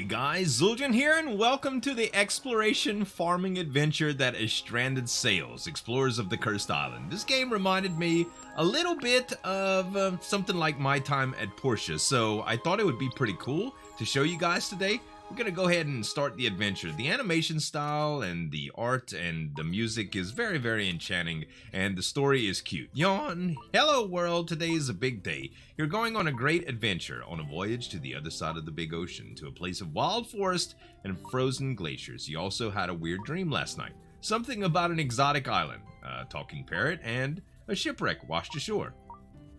guys, Zuljan here, and welcome to the exploration farming adventure that is Stranded Sails, Explorers of the Cursed Island. This game reminded me a little bit of something like my time at Portia, so I thought it would be pretty cool to show you guys today. We're gonna go ahead and start the adventure. The animation style and the art and the music is very, very enchanting, and the story is cute. Yawn! Hello world, today is a big day. You're going on a great adventure, on a voyage to the other side of the big ocean, to a place of wild forest and frozen glaciers. You also had a weird dream last night. Something about an exotic island, a talking parrot, and a shipwreck washed ashore.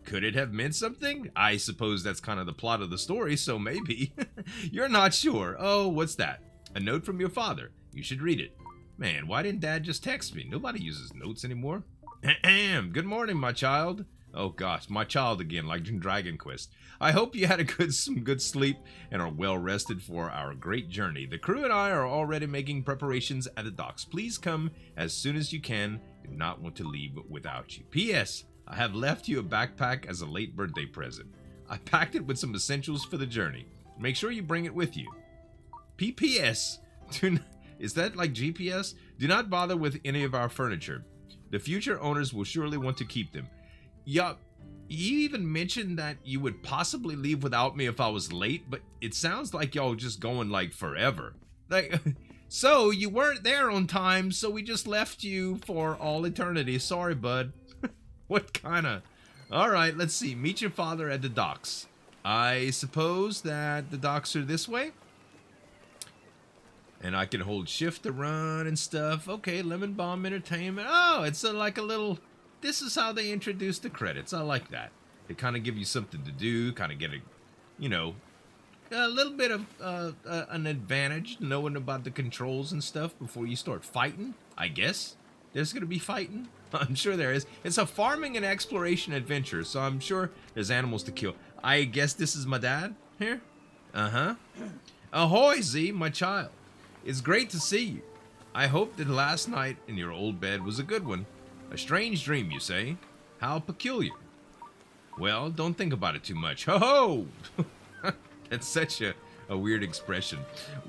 Could it have meant something? I suppose that's kind of the plot of the story, so maybe. You're not sure. Oh, what's that? A note from your father. You should read it. Man, why didn't Dad just text me? Nobody uses notes anymore. Good morning, my child. Oh gosh, my child again, like in Dragon Quest. I hope you had some good sleep and are well rested for our great journey. The crew and I are already making preparations at the docks. Please come as soon as you can. Do not want to leave without you. P.S. I have left you a backpack as a late birthday present. I packed it with some essentials for the journey. Make sure you bring it with you. PPS. Is that like GPS? Do not bother with any of our furniture. The future owners will surely want to keep them. Yup, you even mentioned that you would possibly leave without me if I was late, but it sounds like y'all just going like forever. Like, so you weren't there on time, so we just left you for all eternity. Sorry, bud. What kind of... Alright, let's see. Meet your father at the docks. I suppose that the docks are this way? And I can hold shift to run and stuff. Okay, Lemon Bomb Entertainment. Oh, it's like a little... This is how they introduce the credits. I like that. They kind of give you something to do, kind of get a, you know, a little bit of an advantage knowing about the controls and stuff before you start fighting, I guess. There's going to be fighting. I'm sure there is. It's a farming and exploration adventure, so I'm sure there's animals to kill. I guess this is my dad here? Uh-huh. Ahoy, Z, my child. It's great to see you. I hope that last night in your old bed was a good one. A strange dream, you say? How peculiar. Well, don't think about it too much. Ho-ho! That's such a weird expression.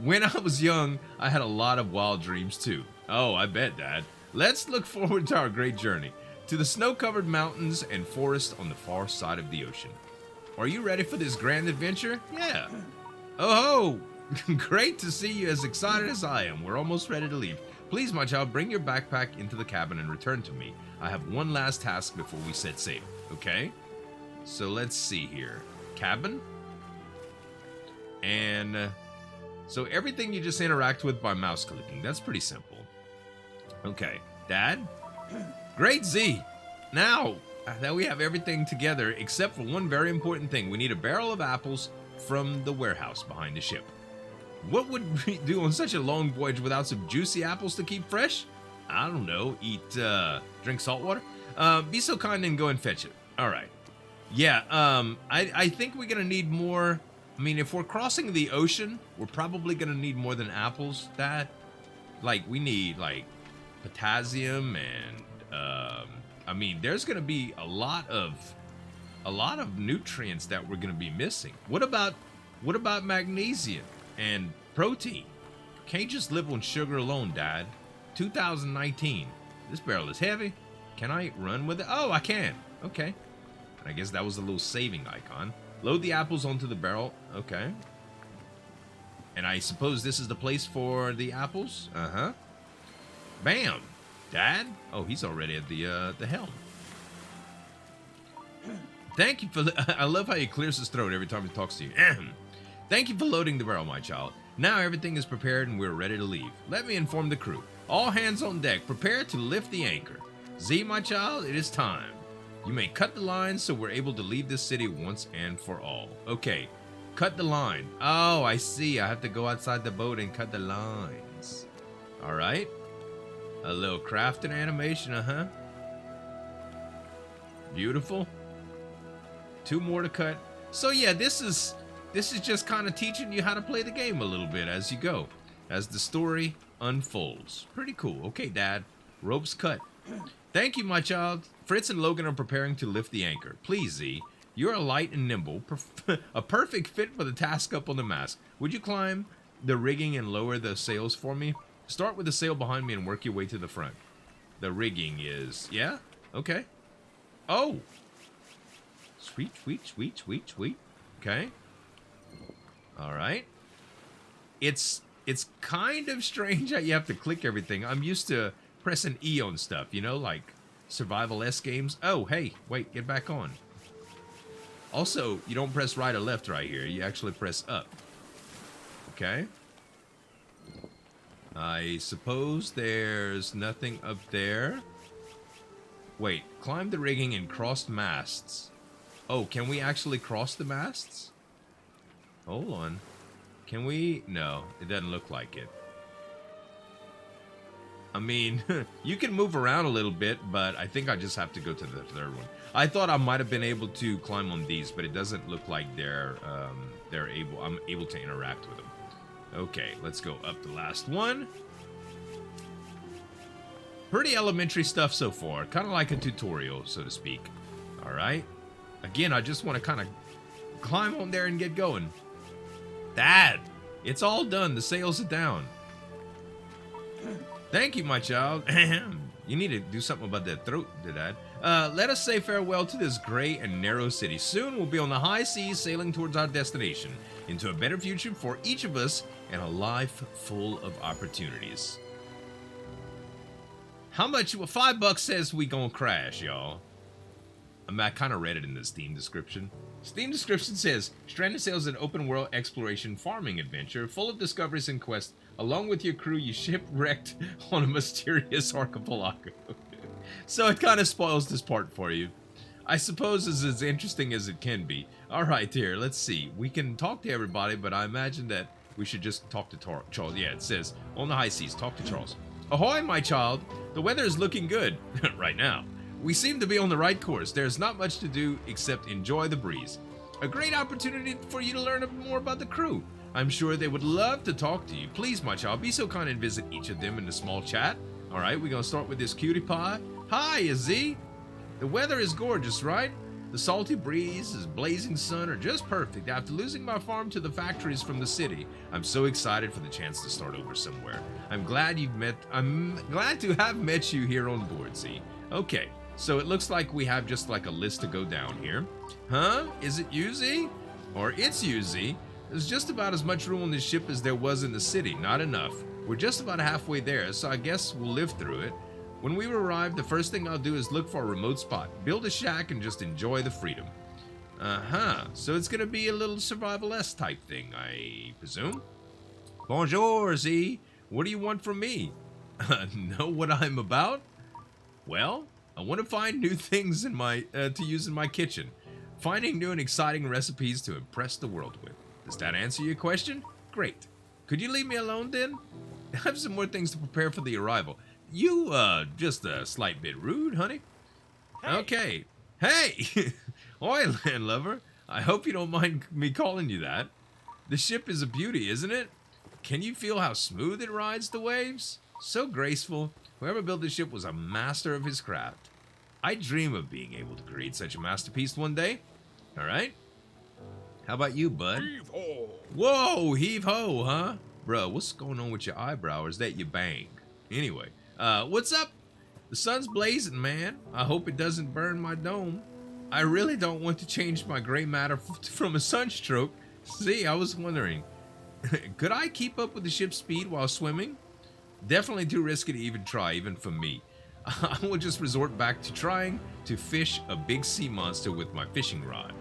When I was young, I had a lot of wild dreams too. Oh, I bet, Dad. Let's look forward to our great journey, to the snow-covered mountains and forests on the far side of the ocean. Are you ready for this grand adventure? Yeah. Oh ho! Great to see you as excited as I am. We're almost ready to leave. Please, my child, bring your backpack into the cabin and return to me. I have one last task before we set sail, okay? So let's see here. Cabin? And so everything you just interact with by mouse clicking. That's pretty simple. Okay, Dad? Great, Z! Now that we have everything together, except for one very important thing, we need a barrel of apples from the warehouse behind the ship. What would we do on such a long voyage without some juicy apples to keep fresh? I don't know, drink salt water? Be so kind and go and fetch it. Alright. Yeah, I think we're gonna need more. I mean, if we're crossing the ocean, we're probably gonna need more than apples, Dad. Like, we need, like, potassium and I mean, there's gonna be a lot of nutrients that we're gonna be missing. What about magnesium and protein? Can't just live on sugar alone, Dad. 2019. This barrel is heavy. Can I run with it? Oh, I can. Okay. I guess that was a little saving icon. Load the apples onto the barrel. Okay. And I suppose this is the place for the apples? Uh-huh. Bam! Dad? Oh, he's already at the helm. Thank you for... I love how he clears his throat every time he talks to you. Thank you for loading the barrel, my child. Now everything is prepared and we're ready to leave. Let me inform the crew. All hands on deck. Prepare to lift the anchor. Z, my child, it is time. You may cut the line so we're able to leave this city once and for all. Okay. Cut the line. Oh, I see. I have to go outside the boat and cut the lines. Alright. A little crafting animation, uh-huh. Beautiful. 2 more to cut. So yeah, this is just kind of teaching you how to play the game a little bit as you go, as the story unfolds. Pretty cool. Okay, Dad. Ropes cut. Thank you, my child. Fritz and Logan are preparing to lift the anchor. Please, Z. You're light and nimble. A perfect fit for the task up on the mast. Would you climb the rigging and lower the sails for me? Start with the sail behind me and work your way to the front. The rigging is... Yeah? Okay. Oh! Sweet, sweet, sweet, sweet, sweet. Okay. Alright. It's kind of strange how you have to click everything. I'm used to pressing E on stuff, you know, like survival-esque games. Oh, hey, wait, get back on. Also, you don't press right or left right here. You actually press up. Okay. I suppose there's nothing up there. Wait, climb the rigging and cross masts. Oh, can we actually cross the masts? Hold on. Can we? No, it doesn't look like it. I mean, you can move around a little bit, but I think I just have to go to the third one. I thought I might have been able to climb on these, but it doesn't look like I'm able to interact with them. Okay, let's go up the last one. Pretty elementary stuff so far. Kind of like a tutorial, so to speak. All right. Again, I just want to kind of climb on there and get going. Dad, it's all done. The sails are down. Thank you, my child. You need to do something about that throat, Dad. Let us say farewell to this gray and narrow city. Soon we'll be on the high seas sailing towards our destination, into a better future for each of us and a life full of opportunities. How much? Well, $5 says we gonna crash, y'all. I kind of read it in the Steam description. Steam description says, Stranded Sails is an open world exploration farming adventure full of discoveries and quests. Along with your crew, you shipwrecked on a mysterious archipelago. So it kind of spoils this part for you. I suppose it's as interesting as it can be. Alright, here, let's see. We can talk to everybody, but I imagine that we should just talk to Charles. Yeah, it says, on the high seas, talk to Charles. Ahoy, my child. The weather is looking good right now. We seem to be on the right course. There's not much to do except enjoy the breeze. A great opportunity for you to learn more about the crew. I'm sure they would love to talk to you. Please, my child, be so kind and visit each of them in a small chat. All right, we're going to start with this cutie pie. Hi, Z. The weather is gorgeous, right? The salty breeze, the blazing sun are just perfect. After losing my farm to the factories from the city, I'm so excited for the chance to start over somewhere. I'm glad to have met you here on board, Z. Okay. So it looks like we have just like a list to go down here. Huh? Is it you, Z? Or it's you, Z? There's just about as much room on this ship as there was in the city. Not enough. We're just about halfway there, so I guess we'll live through it. When we arrive, the first thing I'll do is look for a remote spot, build a shack, and just enjoy the freedom. Uh-huh. So it's gonna be a little survival-esque type thing, I presume? Bonjour, Z. What do you want from me? Know what I'm about? Well, I want to find new things in my to use in my kitchen. Finding new and exciting recipes to impress the world with. Does that answer your question? Great. Could you leave me alone then? I have some more things to prepare for the arrival. You, just a slight bit rude, honey. Hey. Okay. Hey! Oi, landlubber. I hope you don't mind me calling you that. The ship is a beauty, isn't it? Can you feel how smooth it rides the waves? So graceful. Whoever built this ship was a master of his craft. I dream of being able to create such a masterpiece one day. All right? How about you, bud? Heave ho! Whoa, heave ho, huh? Bro, what's going on with your eyebrow? Or is that your bang? Anyway, what's up? The sun's blazing, man. I hope it doesn't burn my dome. I really don't want to change my gray matter from a sunstroke. See, I was wondering, could I keep up with the ship's speed while swimming? Definitely too risky to even try, even for me. I will just resort back to trying to fish a big sea monster with my fishing rod.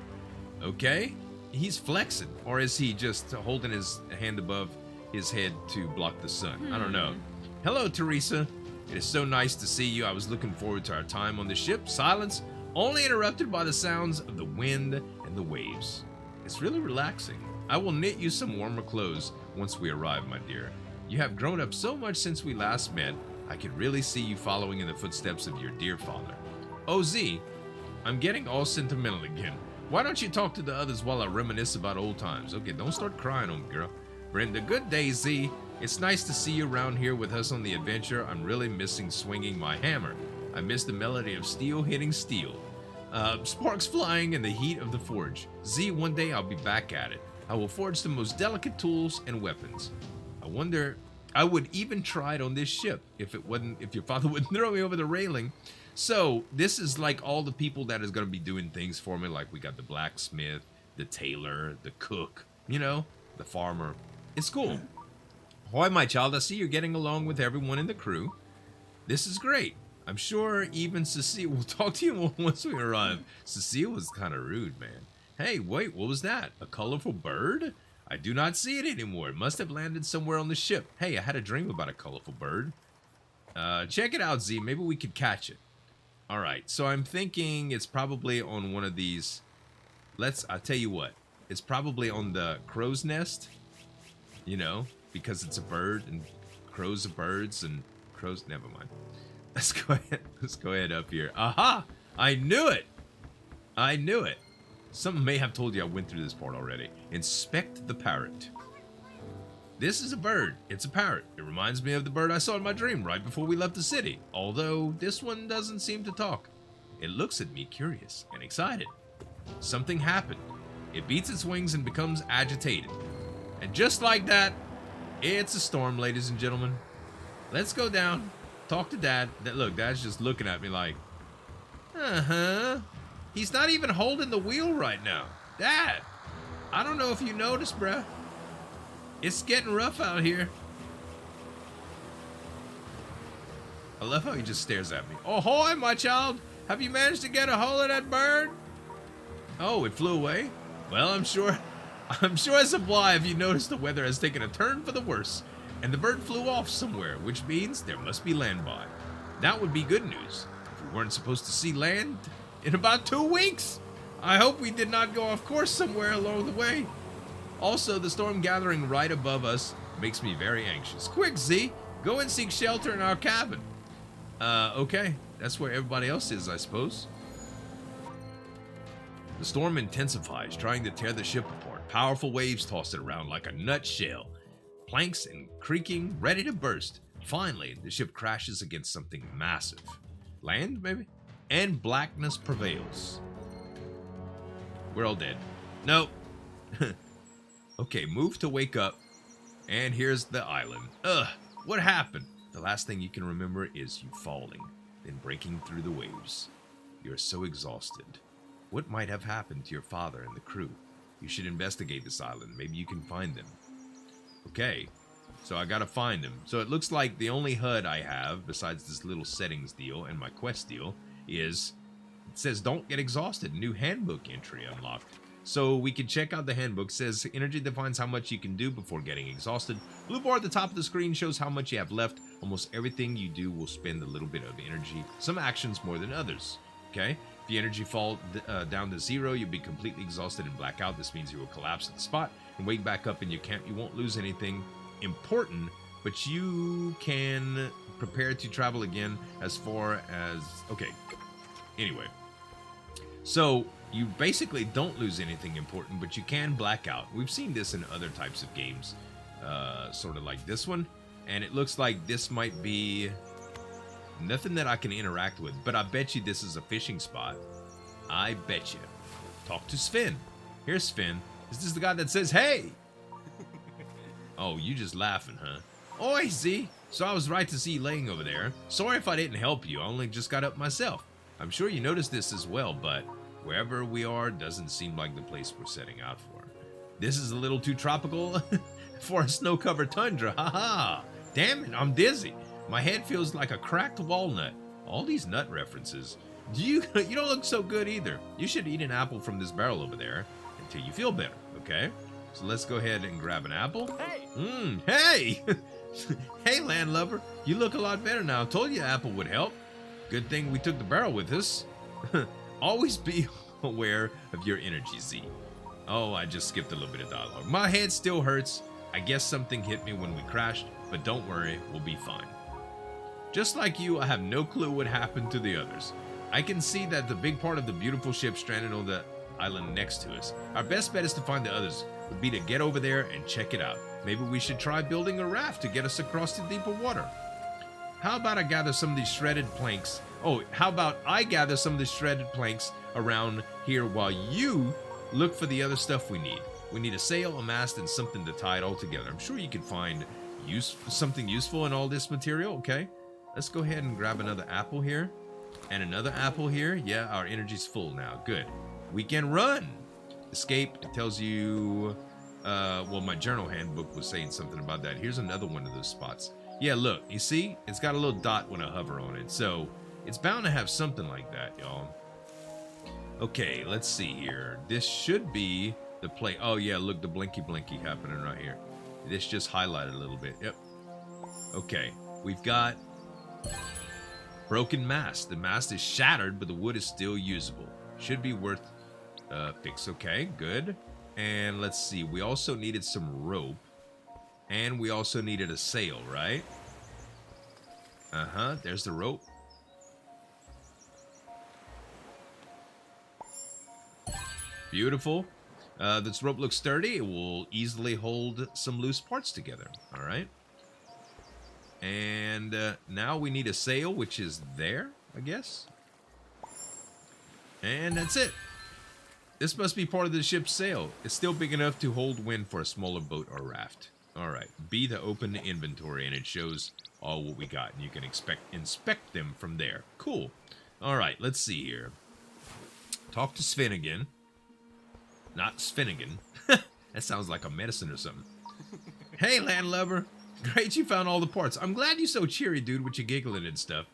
Okay? He's flexing, or is he just holding his hand above his head to block the sun? I don't know. Hello, Teresa. It is so nice to see you. I was looking forward to our time on the ship. Silence, only interrupted by the sounds of the wind and the waves. It's really relaxing. I will knit you some warmer clothes once we arrive, my dear. You have grown up so much since we last met. I can really see you following in the footsteps of your dear father. Oh, Z, I'm getting all sentimental again. Why don't you talk to the others while I reminisce about old times? Okay, don't start crying on me, girl. Brenda, good day, Z. It's nice to see you around here with us on the adventure. I'm really missing swinging my hammer. I miss the melody of steel hitting steel. Sparks flying in the heat of the forge. Z, one day I'll be back at it. I will forge the most delicate tools and weapons. I wonder, I would even try it on this ship if your father wouldn't throw me over the railing. So this is like all the people that is going to be doing things for me. Like we got the blacksmith, the tailor, the cook, you know, the farmer. It's cool. Why, my child, I see you're getting along with everyone in the crew. This is great. I'm sure even Cecile will talk to you once we arrive. Cecile was kind of rude, man. Hey, wait, what was that? A colorful bird? I do not see it anymore. It must have landed somewhere on the ship. Hey, I had a dream about a colorful bird. Check it out, Z. Maybe we could catch it. All right, so I'm thinking it's probably on one of these. I'll tell you what. It's probably on the crow's nest, you know, because it's a bird and crows are birds and crows. Never mind. Let's go ahead up here. Aha! I knew it. I knew it. Someone may have told you I went through this part already. Inspect the parrot. This is a bird. It's a parrot. It reminds me of the bird I saw in my dream right before we left the city. Although this one doesn't seem to talk. It looks at me curious and excited. Something happened. It beats its wings and becomes agitated. And just like that, it's a storm, ladies and gentlemen. Let's go down, talk to Dad. Look, Dad's just looking at me like, uh-huh. He's not even holding the wheel right now. Dad, I don't know if you noticed, bruh. It's getting rough out here. I love how he just stares at me. Ahoy, my child. Have you managed to get a hold of that bird? Oh, it flew away? Well, I'm sure it's a lie if you notice the weather has taken a turn for the worse, and the bird flew off somewhere, which means there must be land by. That would be good news. If we weren't supposed to see land in about 2 weeks. I hope we did not go off course somewhere along the way. Also, the storm gathering right above us makes me very anxious. Quick, Z, go and seek shelter in our cabin. Okay. That's where everybody else is, I suppose. The storm intensifies, trying to tear the ship apart. Powerful waves toss it around like a nutshell. Planks and creaking, ready to burst. Finally, the ship crashes against something massive. Land, maybe? And blackness prevails. We're all dead. Nope. Okay, move to wake up. And here's the island. Ugh, what happened? The last thing you can remember is you falling, then breaking through the waves. You're so exhausted. What might have happened to your father and the crew? You should investigate this island. Maybe you can find them. Okay, so I gotta find them. So it looks like the only HUD I have, besides this little settings deal and my quest deal, is, it says don't get exhausted. New handbook entry unlocked. So we can check out the handbook. It says energy defines how much you can do before getting exhausted. Blue bar at the top of the screen shows how much you have left. Almost everything you do will spend a little bit of energy. Some actions more than others. Okay? If the energy falls down to 0, you'll be completely exhausted and black out. This means you will collapse at the spot and wake back up in your camp. You won't lose anything important, but you can prepare to travel again as far as... Okay. Anyway. So, you basically don't lose anything important, but you can black out. We've seen this in other types of games, sort of like this one. And it looks like this might be nothing that I can interact with, but I bet you this is a fishing spot. I bet you. Talk to Sven. Here's Sven. Is this the guy that says, hey? Oh, you just laughing, huh? Oi, Z. So I was right to see you laying over there. Sorry if I didn't help you. I only just got up myself. I'm sure you noticed this as well, but wherever we are doesn't seem like the place we're setting out for. This is a little too tropical for a snow-covered tundra. Haha. Damn it, I'm dizzy. My head feels like a cracked walnut. All these nut references. You don't look so good either. You should eat an apple from this barrel over there until you feel better, okay? So let's go ahead and grab an apple. Hey! Hey! Hey, landlubber. You look a lot better now. I told you apple would help. Good thing we took the barrel with us. Always be aware of your energy, Z. Oh, I just skipped a little bit of dialogue. My head still hurts. I guess something hit me when we crashed, but don't worry, we'll be fine. Just like you, I have no clue what happened to the others. I can see that the big part of the beautiful ship stranded on the island next to us. Our best bet is to find the others. Would be to get over there and check it out. Maybe we should try building a raft to get us across the deeper water. How about I gather some of these shredded planks? Oh, how about I gather some of the shredded planks around here while you look for the other stuff we need? We need a sail, a mast, and something to tie it all together. I'm sure you can find something useful in all this material. Okay, let's go ahead and grab another apple here. And another apple here. Yeah, our energy's full now. Good. We can run. Escape. It tells you... well, my journal handbook was saying something about that. Here's another one of those spots. Yeah, look. You see? It's got a little dot when I hover on it. So, it's bound to have something like that, y'all. Okay, let's see here. This should be the play. Oh, yeah, look. The blinky happening right here. This just highlighted a little bit. Yep. Okay. We've got... broken mast. The mast is shattered, but the wood is still usable. Should be worth fix. Okay, good. And let's see. We also needed some rope. And we also needed a sail, right? Uh-huh. There's the rope. Beautiful. This rope looks sturdy. It will easily hold some loose parts together. All right. And now we need a sail, which is there, I guess. And that's it. This must be part of the ship's sail. It's still big enough to hold wind for a smaller boat or raft. All right. B to open the inventory, and it shows all what we got. And you can inspect them from there. Cool. All right. Let's see here. Talk to Sven again. Not Svenigan. That sounds like a medicine or something. Hey, landlubber. Great you found all the parts. I'm glad you're so cheery, dude, with your giggling and stuff.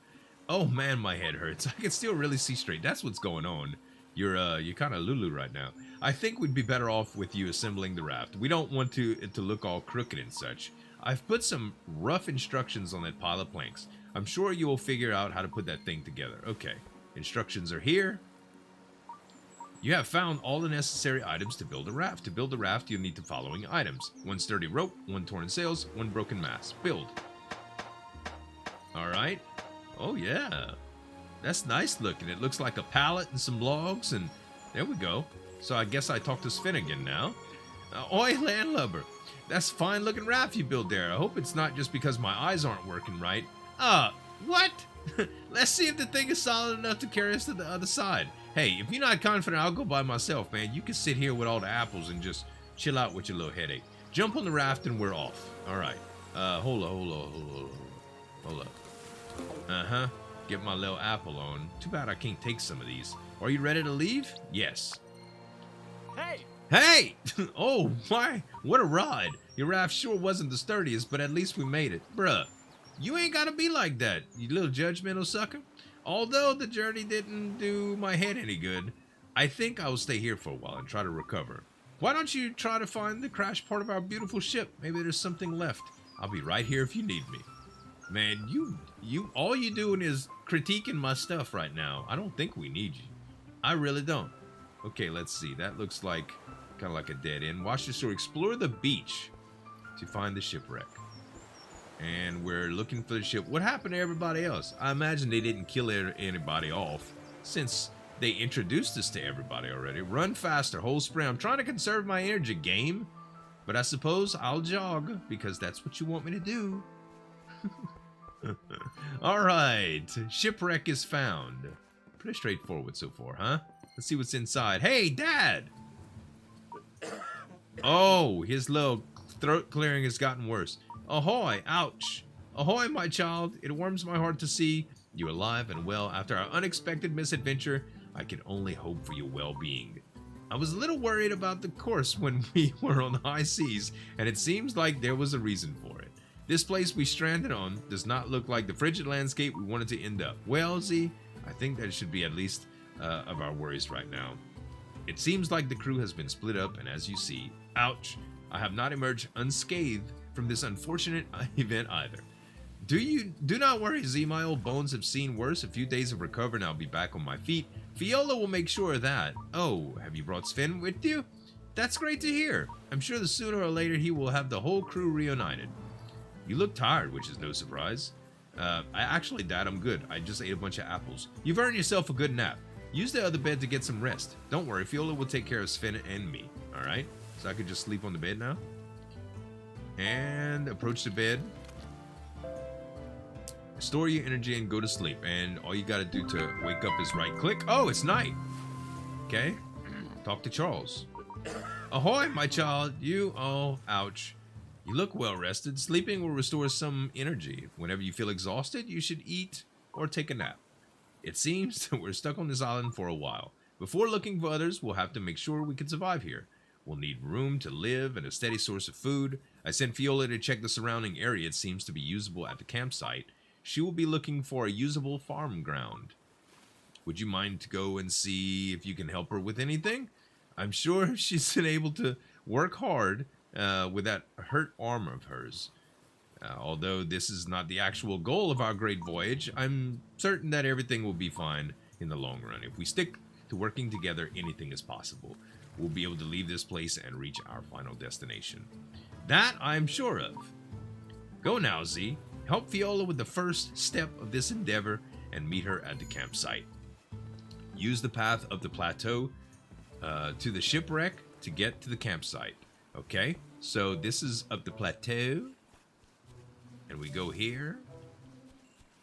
Oh, man, my head hurts. I can still really see straight. That's what's going on. You're kind of Lulu right now. I think we'd be better off with you assembling the raft. We don't want it to look all crooked and such. I've put some rough instructions on that pile of planks. I'm sure you will figure out how to put that thing together. Okay. Instructions are here. You have found all the necessary items to build a raft. To build a raft, you'll need the following items. 1 sturdy rope, 1 torn sails, 1 broken mast. Build. Alright. Oh, yeah. That's nice looking. It looks like a pallet and some logs, and there we go. So I guess I talk to Sven again now. Oi, landlubber. That's a fine looking raft you built there. I hope it's not just because my eyes aren't working right. What? Let's see if the thing is solid enough to carry us to the other side. Hey, if you're not confident, I'll go by myself, man. You can sit here with all the apples and just chill out with your little headache. Jump on the raft and we're off. All right. Hold up. Uh-huh. Get my little apple on. Too bad I can't take some of these. Are you ready to leave? Yes. Hey! Oh, my. What a ride. Your raft sure wasn't the sturdiest, but at least we made it. Bruh, you ain't gotta be like that, you little judgmental sucker. Although the journey didn't do my head any good, I think I will stay here for a while and try to recover. Why don't you try to find the crashed part of our beautiful ship? Maybe there's something left. I'll be right here if you need me. Man, all you doing is critiquing my stuff right now. I don't think we need you. I really don't. Okay, let's see. That looks like kind of like a dead end. Watch the shore. Explore the beach to find the shipwreck. And we're looking for the ship. What happened to everybody else? I imagine they didn't kill anybody off since they introduced us to everybody already. Run faster, hold sprint. I'm trying to conserve my energy, game. But I suppose I'll jog because that's what you want me to do. Alright, shipwreck is found. Pretty straightforward so far, huh? Let's see what's inside. Hey, Dad! Oh, his little throat clearing has gotten worse. Ahoy, ouch. Ahoy, my child. It warms my heart to see you alive and well after our unexpected misadventure. I can only hope for your well-being. I was a little worried about the course when we were on the high seas, and it seems like there was a reason for it. This place we stranded on does not look like the frigid landscape we wanted to end up. Well, Z, I think that should be at least of our worries right now. It seems like the crew has been split up, and as you see, ouch, I have not emerged unscathed from this unfortunate event either. Do not worry, Z, my old bones have seen worse. A few days of recovery and I'll be back on my feet. Fiona will make sure of that. Oh, have you brought Sven with you? That's great to hear. I'm sure that sooner or later he will have the whole crew reunited. You look tired, which is no surprise. Dad, I'm good. I just ate a bunch of apples. You've earned yourself a good nap. Use the other bed to get some rest. Don't worry, Fiona will take care of Sven and me. Alright? So I could just sleep on the bed now. And approach the bed. Store your energy and go to sleep. And all you gotta do to wake up is right click. Oh, it's night. Okay. Talk to Charles. Ahoy, my child. Ouch. You look well rested. Sleeping will restore some energy. Whenever you feel exhausted, you should eat or take a nap. It seems that we're stuck on this island for a while. Before looking for others, we'll have to make sure we can survive here. We'll need room to live and a steady source of food. I sent Fiona to check the surrounding area. It seems to be usable at the campsite. She will be looking for a usable farm ground. Would you mind to go and see if you can help her with anything? I'm sure she's been able to work hard with that hurt arm of hers. Although this is not the actual goal of our great voyage, I'm certain that everything will be fine in the long run. If we stick to working together, anything is possible. We'll be able to leave this place and reach our final destination. That I'm sure of. Go now, Z. Help Fiona with the first step of this endeavor and meet her at the campsite. Use the path of the plateau to the shipwreck to get to the campsite. Okay, so this is up the plateau. And we go here.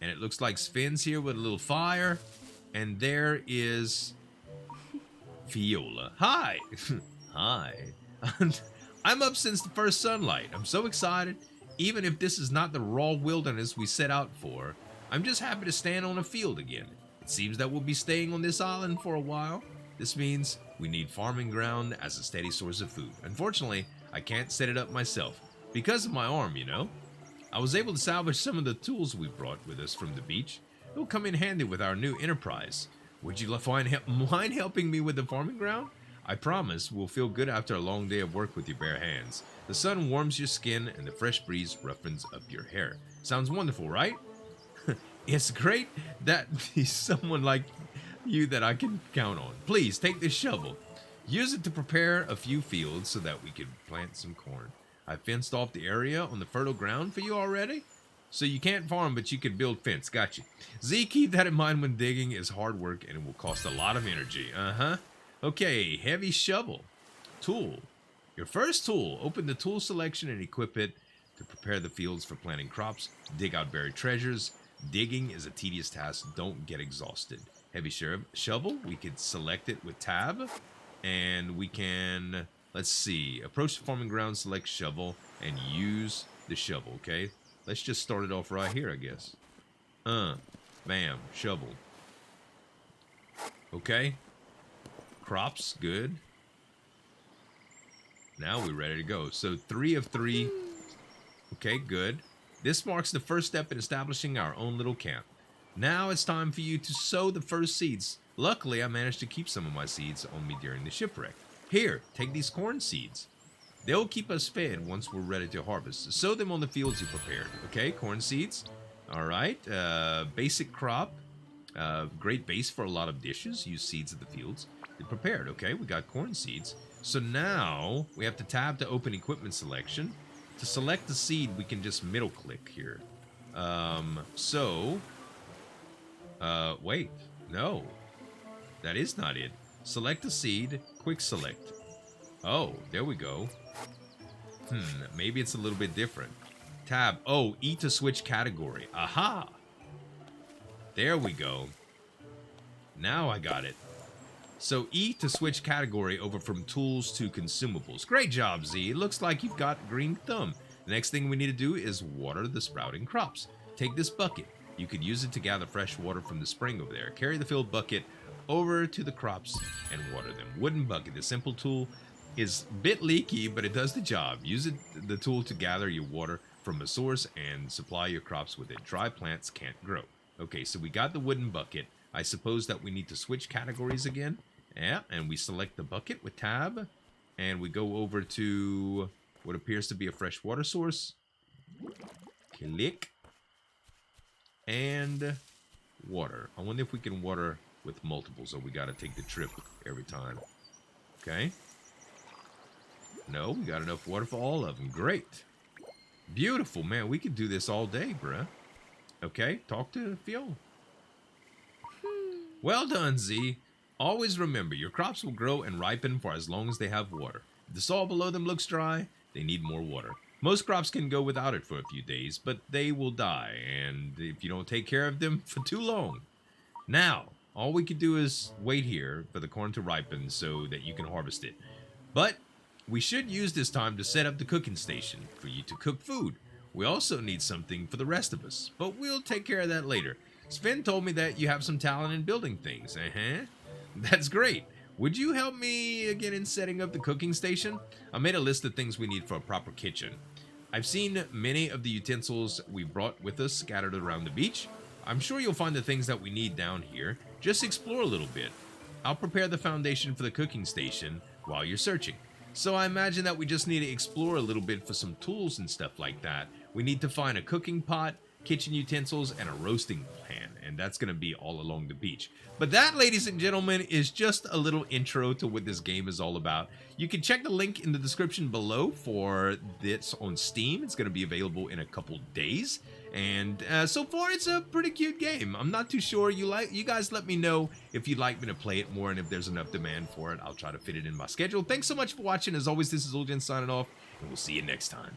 And it looks like Sven's here with a little fire. And there is Fiona. Hi. Hi. I'm up since the first sunlight. I'm so excited. Even if this is not the raw wilderness we set out for, I'm just happy to stand on a field again. It seems that we'll be staying on this island for a while. This means we need farming ground as a steady source of food. Unfortunately, I can't set it up myself. Because of my arm, you know. I was able to salvage some of the tools we brought with us from the beach. It will come in handy with our new enterprise. Would you mind helping me with the farming ground? I promise we'll feel good after a long day of work with your bare hands. The sun warms your skin and the fresh breeze roughens up your hair. Sounds wonderful, right? It's great that he's someone like you that I can count on. Please, take this shovel. Use it to prepare a few fields so that we can plant some corn. I fenced off the area on the fertile ground for you already. So you can't farm, but you can build fence. Gotcha. Z, keep that in mind when digging is hard work and it will cost a lot of energy. Okay, heavy shovel. Tool. Your first tool. Open the tool selection and equip it to prepare the fields for planting crops. Dig out buried treasures. Digging is a tedious task. Don't get exhausted. Heavy shovel. We could select it with tab. And we can, let's see, approach the farming ground, select shovel, and use the shovel, okay? Let's just start it off right here, I guess. Bam, shovel. Okay. Crops, good. Now we're ready to go. So 3 of 3. Okay, good. This marks the first step in establishing our own little camp. Now it's time for you to sow the first seeds. Luckily, I managed to keep some of my seeds on me during the shipwreck. Here, take these corn seeds. They'll keep us fed once we're ready to harvest. Sow them on the fields you prepared. Okay, corn seeds. All right, basic crop. Great base for a lot of dishes. Use seeds of the fields. They're prepared. Okay, we got corn seeds. So now we have to tab to open equipment selection. To select the seed, we can just middle click here. Wait, no. That is not it. Select the seed, quick select. Oh, there we go. Maybe it's a little bit different. Tab, oh, E to switch category. Aha! There we go. Now I got it. So E to switch category over from tools to consumables. Great job, Z. It looks like you've got green thumb. The next thing we need to do is water the sprouting crops. Take this bucket. You could use it to gather fresh water from the spring over there. Carry the filled bucket over to the crops and water them. Wooden bucket, the simple tool, is a bit leaky, but it does the job. Use the tool to gather your water from a source and supply your crops with it. Dry plants can't grow. Okay, so we got the wooden bucket. I suppose that we need to switch categories again. Yeah, and we select the bucket with tab, and we go over to what appears to be a fresh water source. Click. And water. I wonder if we can water with multiples, or we got to take the trip every time. Okay. No, we got enough water for all of them. Great. Beautiful, man. We could do this all day, bruh. Okay, talk to Fiona. Well done, Z. Always remember, your crops will grow and ripen for as long as they have water. If the soil below them looks dry, they need more water. Most crops can go without it for a few days, but they will die, and if you don't take care of them for too long. Now, all we can do is wait here for the corn to ripen so that you can harvest it. But We should use this time to set up the cooking station for you to cook food. We also need something for the rest of us, but we'll take care of that later. Sven told me that you have some talent in building things, That's great. Would you help me again in setting up the cooking station? I made a list of things we need for a proper kitchen. I've seen many of the utensils we brought with us scattered around the beach. I'm sure you'll find the things that we need down here. Just explore a little bit. I'll prepare the foundation for the cooking station while you're searching. So I imagine that we just need to explore a little bit for some tools and stuff like that. We need to find a cooking pot, kitchen utensils, and a roasting pan, and that's going to be all along the beach. But that, ladies and gentlemen, is just a little intro to what this game is all about. You can check the link in the description below for this on Steam. It's going to be available in a couple days, and so far it's a pretty cute game. I'm not too sure. You guys let me know if you'd like me to play it more, and if there's enough demand for it, I'll try to fit it in my schedule. Thanks so much for watching. As always, this is Ulgen signing off, and we'll see you next time.